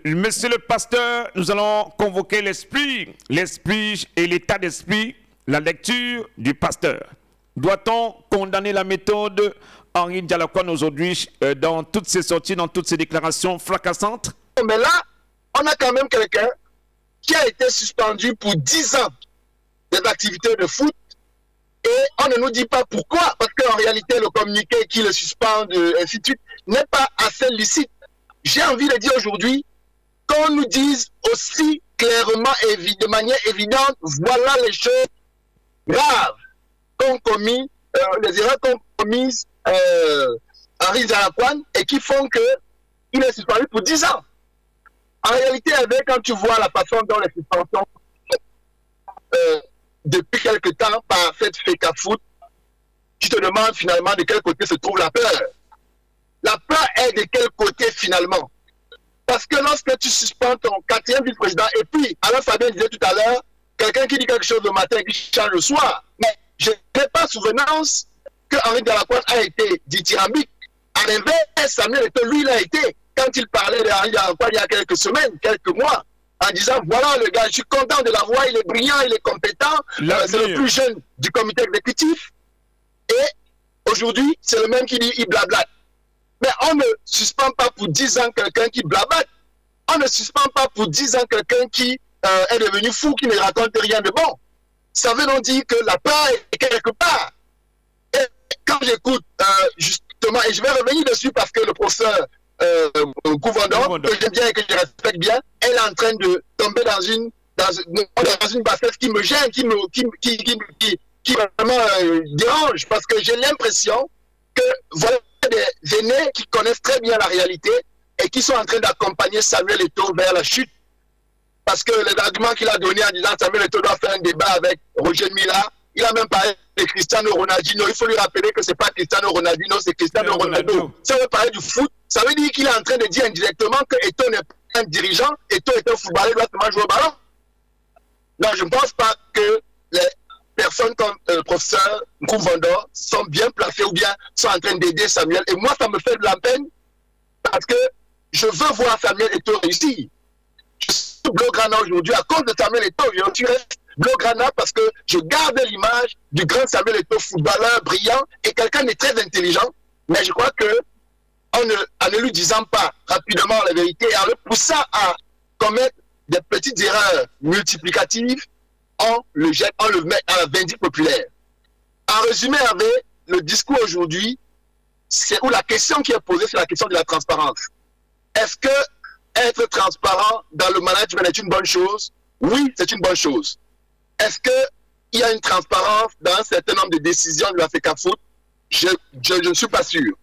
Monsieur le pasteur, nous allons convoquer l'esprit et l'état d'esprit, la lecture du pasteur. Doit-on condamner la méthode Henri Dialakouane aujourd'hui dans toutes ses sorties, dans toutes ses déclarations fracassantes? Mais là, on a quand même quelqu'un qui a été suspendu pour 10 ans des activités de foot et on ne nous dit pas pourquoi, parce qu'en réalité, le communiqué qui le suspend, ainsi de suite, n'est pas assez licite. J'ai envie de dire aujourd'hui qu'on nous dise aussi clairement et de manière évidente, voilà les choses graves qu'ont commis, les erreurs qu'ont commises Henri Dialakouane et qui font qu'il est suspendu pour 10 ans. En réalité, quand tu vois la façon dont les suspensions depuis quelque temps par cette FECAFOOT, tu te demandes finalement de quel côté se trouve la peur. La peur est de quel côté finalement? Parce que lorsque tu suspends ton 4e vice-président, et puis, Alain Fabien disait tout à l'heure, quelqu'un qui dit quelque chose le matin et qui change le soir, mais je n'ai pas souvenance que Henri Dialakouane a été dithyrambique. À l'inverse, Samuel Eto'o, lui, il a été, quand il parlait d'Henri Dialakouane il y a quelques semaines, quelques mois, en disant, voilà le gars, je suis content de la voir, il est brillant, il est compétent, c'est le plus jeune du comité exécutif. Et aujourd'hui, c'est le même qui dit, il blablate. Mais on ne suspend pas pour 10 ans quelqu'un qui blabate. On ne suspend pas pour 10 ans quelqu'un qui est devenu fou, qui ne raconte rien de bon. Ça veut donc dire que la peur est quelque part. Et quand j'écoute, justement, et je vais revenir dessus parce que le professeur Kouvandor, que j'aime bien et que je respecte bien, elle est en train de tomber dans une bassesse qui me gêne, qui vraiment dérange, parce que j'ai l'impression que voilà des aînés qui connaissent très bien la réalité et qui sont en train d'accompagner Samuel Eto'o vers la chute. Parce que les arguments qu'il a donnés en disant Samuel Eto'o doit faire un débat avec Roger Mila, il a même parlé de Cristiano Ronaldinho. Il faut lui rappeler que ce n'est pas Cristiano Ronaldinho, c'est Cristiano Ronaldo. Ça veut parler du foot. Ça veut dire qu'il est en train de dire indirectement que Eto'o n'est pas un dirigeant, Eto'o est un footballeur, il doit seulement jouer au ballon. Non, je ne pense pas que les personnes comme le professeur Kouvandor sont bien placées ou bien sont en train d'aider Samuel. Et moi, ça me fait de la peine parce que je veux voir Samuel Eto'o réussir. Je suis Blaugrana aujourd'hui à cause de Samuel Eto'o. Je suis Blaugrana parce que je garde l'image du grand Samuel Eto'o, footballeur brillant et quelqu'un de très intelligent. Mais je crois que en ne lui disant pas rapidement la vérité et en le poussant à commettre des petites erreurs multiplicatives, on le met à la vindicte populaire. En résumé, avec le discours aujourd'hui, c'est où la question qui est posée, c'est la question de la transparence. Est-ce que être transparent dans le management est une bonne chose? Oui, c'est une bonne chose. Est-ce qu'il y a une transparence dans un certain nombre de décisions de la FECAFOOT? Je ne suis pas sûr.